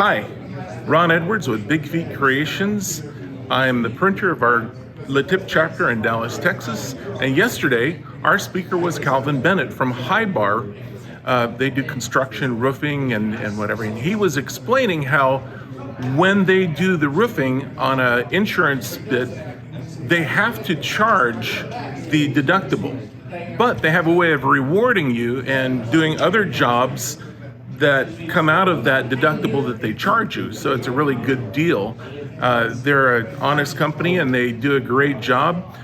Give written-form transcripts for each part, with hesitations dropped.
Hi, Ron Edwards with Big Feet Creations. I'm the printer of our LeTip chapter in Dallas, Texas. And yesterday, our speaker was Calvin Bennett from High Bar. They do construction, roofing, and whatever. And he was explaining how when they do the roofing on an insurance bid, they have to charge the deductible. But they have a way of rewarding you and doing other jobs that come out of that deductible that they charge you. So it's a really good deal. They're an honest company and they do a great job.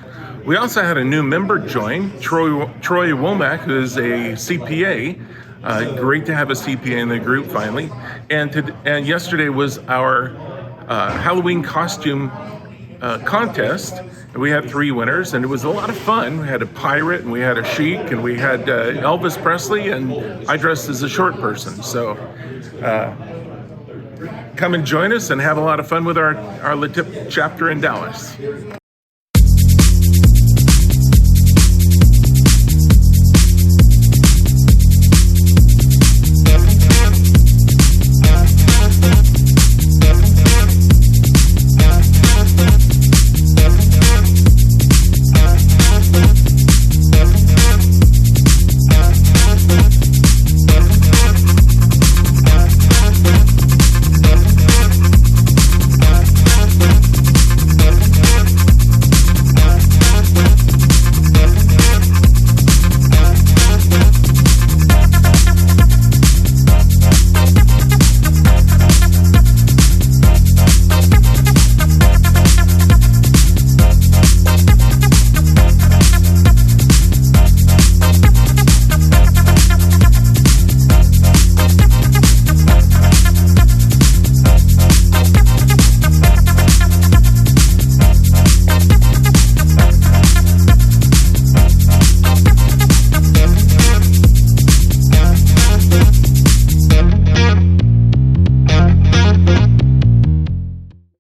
We also had a new member join, Troy Womack, who is a CPA. Great to have a CPA in the group finally. And yesterday was our Halloween costume contest. And we had 3 winners, and it was a lot of fun. We had a pirate, and we had a sheik, and we had Elvis Presley, and I dressed as a short person. So come and join us and have a lot of fun with our LeTip chapter in Dallas.